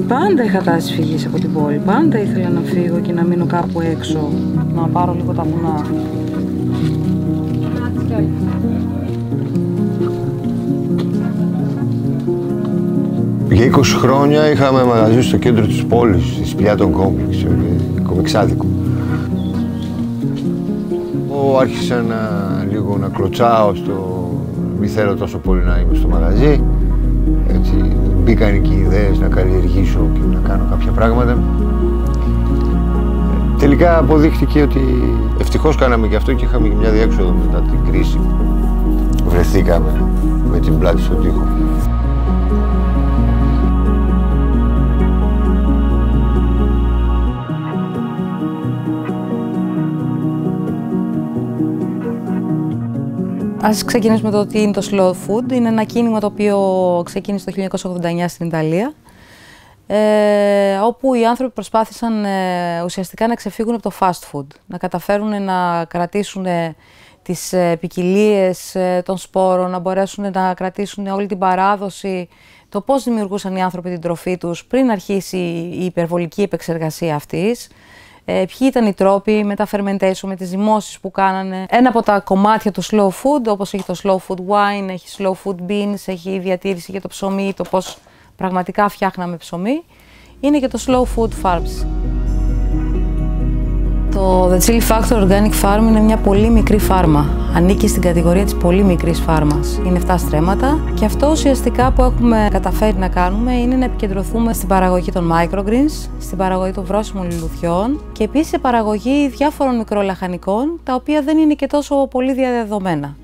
Πάντα είχα τάση φυγής από την πόλη. Πάντα ήθελα να φύγω και να μείνω κάπου έξω. Να πάρω λίγο τα βουνά. Για 20 χρόνια είχαμε μαγαζί στο κέντρο της πόλης, στη σπηλιά των κόμιξ, κομιξάδικο. Άρχισα λίγο να κλωτσάω μη θέλω τόσο πολύ να είμαι στο μαγαζί. Έτσι, μπήκαν και οι ιδέες να καλλιεργήσω και να κάνω κάποια πράγματα. Τελικά αποδείχτηκε ότι ευτυχώς κάναμε και αυτό και είχαμε και μια διέξοδο μετά την κρίση. Βρεθήκαμε με την πλάτη στον τοίχο. Ας ξεκινήσουμε το τι είναι το slow food. Είναι ένα κίνημα το οποίο ξεκίνησε το 1989 στην Ιταλία, όπου οι άνθρωποι προσπάθησαν ουσιαστικά να ξεφύγουν από το fast food, να καταφέρουν να κρατήσουν τις ποικιλίες των σπόρων, να μπορέσουν να κρατήσουν όλη την παράδοση, το πώς δημιουργούσαν οι άνθρωποι την τροφή τους πριν αρχίσει η υπερβολική επεξεργασία αυτής. Ποιοι ήταν οι τρόποι με τα fermentation, με τις ζυμώσεις που κάνανε. Ένα από τα κομμάτια του slow food, όπως έχει το slow food wine, έχει slow food beans, έχει η διατήρηση για το ψωμί, το πώς πραγματικά φτιάχναμε ψωμί, είναι και το slow food farms. Το The Chili Factor Organic Farm είναι μια πολύ μικρή φάρμα. Ανήκει στην κατηγορία της πολύ μικρής φάρμας. Είναι 7 στρέμματα και αυτό ουσιαστικά που έχουμε καταφέρει να κάνουμε είναι να επικεντρωθούμε στην παραγωγή των microgreens, στην παραγωγή των βρώσιμων λουλουδιών και επίσης σε παραγωγή διάφορων μικρολαχανικών, τα οποία δεν είναι και τόσο πολύ διαδεδομένα.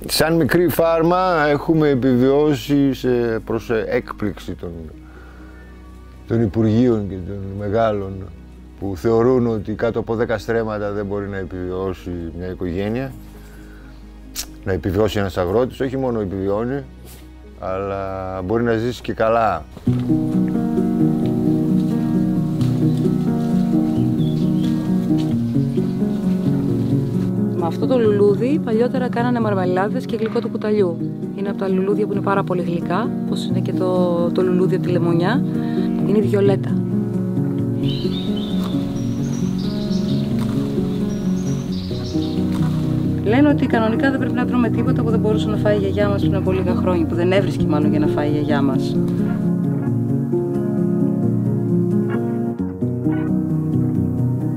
Σαν μικρή φάρμα έχουμε επιβιώσει προς έκπληξη των Υπουργείων και των μεγάλων, που θεωρούν ότι κάτω από 10 στρέμματα δεν μπορεί να επιβιώσει μια οικογένεια, να επιβιώσει ένας αγρότης. Όχι μόνο επιβιώνει, αλλά μπορεί να ζήσει και καλά. Με αυτό το λουλούδι παλιότερα κάνανε μαρμελάδες και γλυκό του κουταλιού. Είναι από τα λουλούδια που είναι πάρα πολύ γλυκά, όπως είναι και το λουλούδι από τη Λεμονιά. Είναι βιολέτα. Λένε ότι κανονικά δεν πρέπει να τρώμε τίποτα που δεν μπορούσε να φάει η γιαγιά μας πριν από λίγα χρόνια, που δεν έβρισκε μάλλον για να φάει η γιαγιά μας.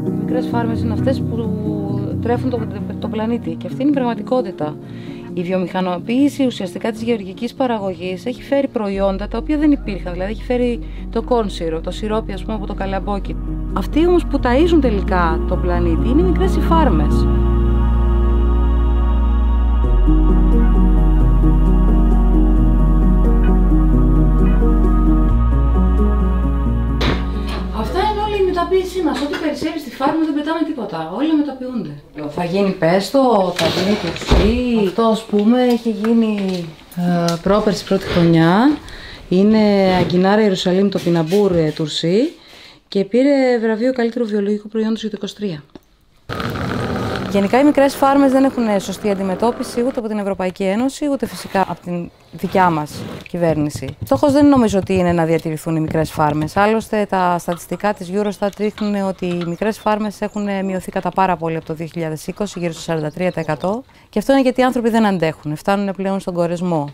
Οι μικρές φάρμες είναι αυτές που τρέφουν το πλανήτη και αυτή είναι η πραγματικότητα. Η βιομηχανοποίηση ουσιαστικά της γεωργικής παραγωγής έχει φέρει προϊόντα τα οποία δεν υπήρχαν, δηλαδή έχει φέρει το corn syrup, το σιρόπι ας πούμε από το καλαμπόκι. Αυτοί όμως που ταΐζουν τελικά τον πλανήτη είναι οι μικρές οι φάρμες. Αυτά είναι όλη η μεταποίησή μας. Ό,τι περισσεύει στη φάρμα δεν πετάμε τίποτα. Όλα μεταποιούνται. Θα γίνει πέστο, θα γίνει τουρσί. Αυτό ας πούμε έχει γίνει πρόπερση πρώτη χρονιά. Είναι Αγκινάρα Ιερουσαλήμ το πιναμπούρ τουρσί και πήρε βραβείο καλύτερο βιολογικό προϊόντος για το 2023. Γενικά οι μικρές φάρμες δεν έχουν σωστή αντιμετώπιση ούτε από την Ευρωπαϊκή Ένωση, ούτε φυσικά από την δικιά μας κυβέρνηση. Στόχος δεν νομίζω ότι είναι να διατηρηθούν οι μικρές φάρμες. Άλλωστε τα στατιστικά της Eurostat δείχνουν ότι οι μικρές φάρμες έχουν μειωθεί κατά πάρα πολύ από το 2020, γύρω στο 43%. Και αυτό είναι γιατί οι άνθρωποι δεν αντέχουν, φτάνουν πλέον στον κορεσμό.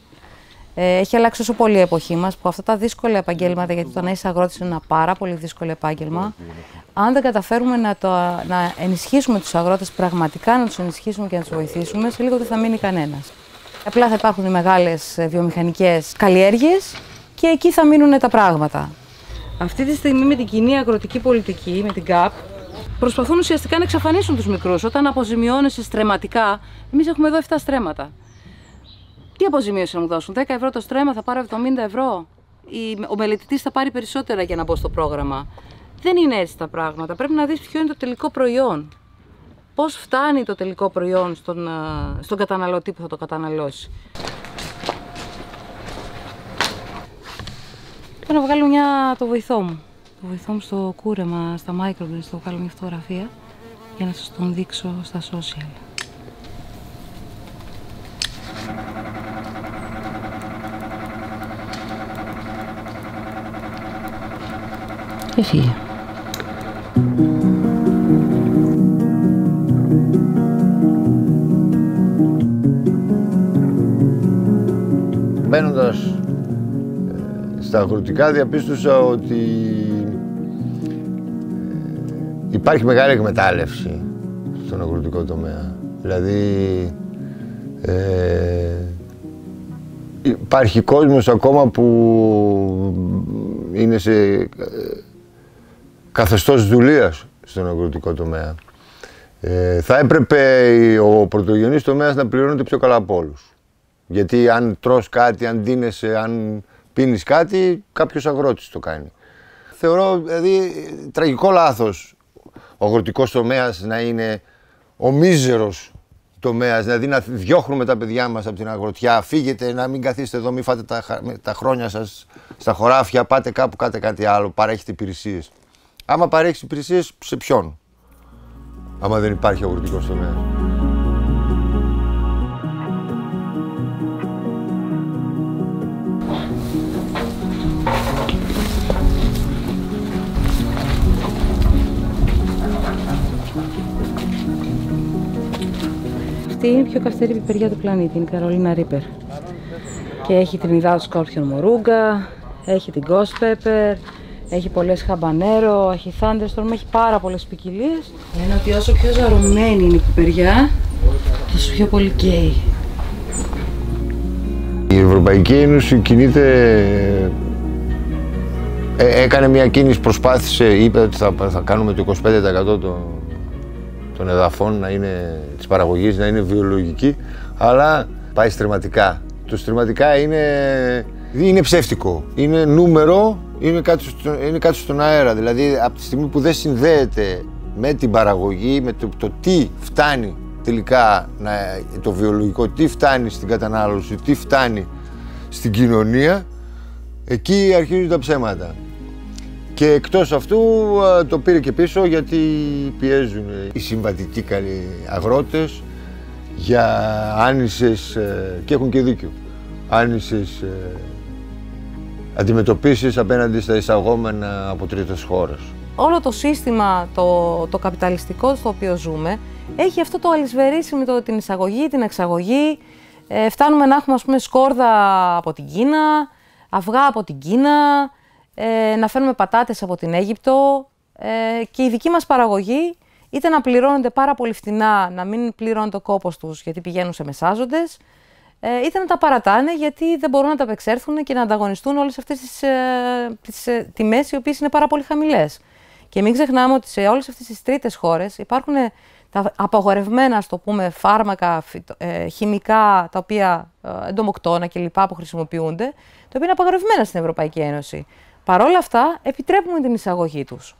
Έχει αλλάξει όσο πολύ η εποχή μας, που αυτά τα δύσκολα επαγγέλματα, γιατί το να είσαι αγρότης είναι ένα πάρα πολύ δύσκολο επάγγελμα, αν δεν καταφέρουμε να ενισχύσουμε τους αγρότες, πραγματικά να τους ενισχύσουμε και να τους βοηθήσουμε, σε λίγο δεν θα μείνει κανένας. Απλά θα υπάρχουν οι μεγάλες βιομηχανικές καλλιέργειες και εκεί θα μείνουν τα πράγματα. Αυτή τη στιγμή με την κοινή αγροτική πολιτική, με την ΚΑΠ, προσπαθούν ουσιαστικά να εξαφανίσουν τους μικρούς. Όταν αποζημιώνεσαι στρεμματικά, εμείς έχουμε εδώ 7 στρέμματα. Τι αποζημίωση να μου δώσουν, 10 ευρώ το στρέμμα, θα πάρω 70 ευρώ. Ο μελετητής θα πάρει περισσότερα για να μπω στο πρόγραμμα. Δεν είναι έτσι τα πράγματα. Πρέπει να δεις ποιο είναι το τελικό προϊόν. Πώς φτάνει το τελικό προϊόν στον καταναλωτή που θα το καταναλώσει. Θέλω να βγάλω το βοηθό μου. Το βοηθό μου στο κούρεμα, στα microgreens, θα βγάλω μια φωτογραφία για να σας τον δείξω στα social. Και φύγε. Μπαίνοντας στα αγροτικά διαπίστωσα ότι υπάρχει μεγάλη εκμετάλλευση στον αγροτικό τομέα. Δηλαδή υπάρχει κόσμος ακόμα που είναι σε καθεστώς δουλείας στον αγροτικό τομέα. Θα έπρεπε ο πρωτογενής τομέας να πληρώνεται πιο καλά από όλους. Γιατί αν τρως κάτι, αν δίνεσαι, αν πίνεις κάτι, κάποιος αγρότης το κάνει. Θεωρώ δηλαδή τραγικό λάθος ο αγροτικός τομέας να είναι ο μίζερος τομέας, δηλαδή να διώχνουμε τα παιδιά μας από την αγροτιά, φύγετε, να μην καθίσετε εδώ, μην φάτε τα χρόνια σας στα χωράφια, πάτε κάπου, κάτε κάτι άλλο, παρέχετε υπηρεσίες. Άμα παρέχεις υπηρεσίες, σε ποιον, άμα δεν υπάρχει αγροτικός τομέας. Αυτή είναι η πιο καυτερή πιπεριά του πλανήτη, είναι η Καρολίνα Ρίπερ. Και έχει την υδάτο σκόρπιον μορούγκα, έχει την ghost pepper, έχει πολλές χαμπανέρο, έχει thunderstorm, έχει πάρα πολλές ποικιλίες. Λένε ότι όσο πιο ζαρωμένη είναι η πιπεριά, τόσο πιο πολύ καίει. Η Ευρωπαϊκή Ένωση κινείται, έκανε μια κίνηση, προσπάθησε, είπε ότι θα κάνουμε το 25% των εδαφών να είναι, της παραγωγής να είναι βιολογική, αλλά πάει στριμματικά. Το στριμματικά είναι ψεύτικο, είναι νούμερο, είναι κάτι στον αέρα. Δηλαδή από τη στιγμή που δεν συνδέεται με την παραγωγή, με το τι φτάνει τελικά, το βιολογικό, τι φτάνει στην κατανάλωση, τι φτάνει στην κοινωνία, εκεί αρχίζουν τα ψέματα. Και εκτός αυτού το πήρε και πίσω γιατί πιέζουν οι συμβατικοί αγρότες για άνισες, και έχουν και δίκιο, άνισες αντιμετωπίσεις απέναντι στα εισαγόμενα από τρίτες χώρες. Όλο το σύστημα, το καπιταλιστικό στο οποίο ζούμε, έχει αυτό το αλυσβερίσι με την εισαγωγή, την εξαγωγή. Φτάνουμε να έχουμε, ας πούμε, σκόρδα από την Κίνα, αυγά από την Κίνα, να φέρνουμε πατάτες από την Αίγυπτο και η δική μας παραγωγή είτε να πληρώνονται πάρα πολύ φτηνά, να μην πληρώνεται ο κόπος τους γιατί πηγαίνουν σε μεσάζοντες, είτε να τα παρατάνε γιατί δεν μπορούν να τα απεξέλθουν και να ανταγωνιστούν όλες αυτές τις τιμές οι οποίες είναι πάρα πολύ χαμηλές. Και μην ξεχνάμε ότι σε όλες αυτές τις τρίτες χώρες υπάρχουν τα απαγορευμένα, ας το πούμε, φάρμακα, χημικά, τα οποία εντομοκτώνα κλπ. Που χρησιμοποιούνται, τα οποία είναι απαγορευμένα στην Ευρωπαϊκή Ένωση. Παρ' όλα αυτά, επιτρέπουμε την εισαγωγή τους.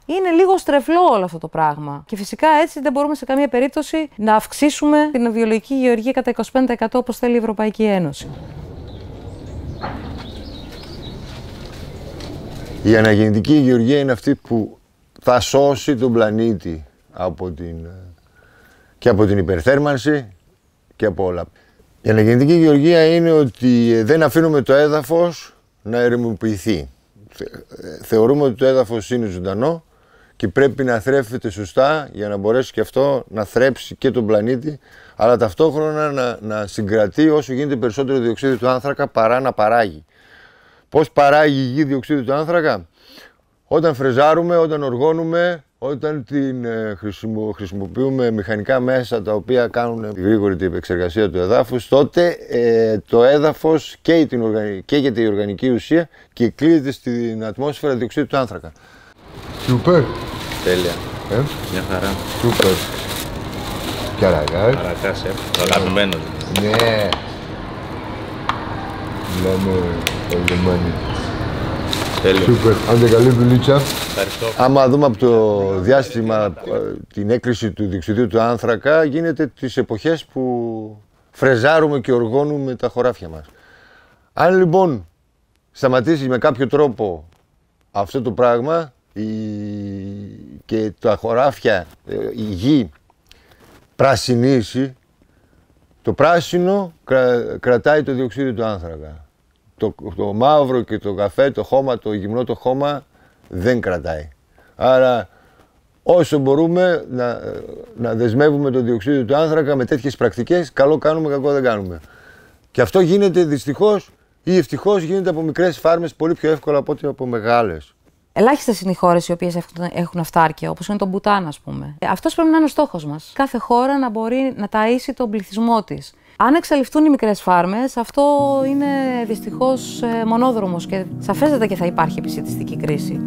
Είναι λίγο στρεβλό όλο αυτό το πράγμα. Και φυσικά έτσι δεν μπορούμε σε καμία περίπτωση να αυξήσουμε την βιολογική γεωργία κατά 25% όπως θέλει η Ευρωπαϊκή Ένωση. Η αναγεννητική γεωργία είναι αυτή που θα σώσει τον πλανήτη και από την υπερθέρμανση και από όλα. Η αναγεννητική γεωργία είναι ότι δεν αφήνουμε το έδαφος να ερημοποιηθεί. Θεωρούμε ότι το έδαφος είναι ζωντανό και πρέπει να θρέφεται σωστά για να μπορέσει και αυτό να θρέψει και τον πλανήτη, αλλά ταυτόχρονα να συγκρατεί όσο γίνεται περισσότερο διοξείδιο του άνθρακα παρά να παράγει. Πώς παράγει η γη διοξείδιο του άνθρακα? Όταν φρεζάρουμε, όταν οργώνουμε, όταν την χρησιμοποιούμε μηχανικά μέσα τα οποία κάνουν γρήγορη την επεξεργασία του εδάφους, τότε το έδαφος καίγεται η οργανική ουσία και κλείεται στην ατμόσφαιρα διοξείδιο του άνθρακα. Σούπερ! Τέλεια. Μια χαρά. Σούπερ! Καρακάς. Καρακάς, το αγαπημένο. Ναι. Μιλάμε το λιμάνι. Σούπερ, άντε καλή δουλίτσα. Ευχαριστώ. Άμα δούμε από το διάστημα την έκρηση του διοξειδίου του άνθρακα, γίνεται τις εποχές που φρεζάρουμε και οργώνουμε τα χωράφια μας. Αν λοιπόν σταματήσει με κάποιο τρόπο αυτό το πράγμα και τα χωράφια, η γη πρασινίσει, το πράσινο κρατάει το διοξείδιο του άνθρακα. Το μαύρο και το καφέ, το χώμα, το γυμνό το χώμα δεν κρατάει. Άρα όσο μπορούμε να δεσμεύουμε το διοξείδιο του άνθρακα με τέτοιες πρακτικές, καλό κάνουμε, κακό δεν κάνουμε. Και αυτό γίνεται δυστυχώς ή ευτυχώς γίνεται από μικρές φάρμες πολύ πιο εύκολα από ό,τι από μεγάλες. Ελάχιστες είναι οι χώρες οι οποίες έχουν αυτάρκεια, όπως είναι το Μπουτάν, ας πούμε. Αυτός πρέπει να είναι ο στόχος μας. Κάθε χώρα να μπορεί να ταΐσει τον πληθυσμό της. Αν εξαλειφθούν οι μικρές φάρμες, αυτό είναι δυστυχώς μονόδρομος και σαφέστατα και θα υπάρχει επισιτιστική κρίση.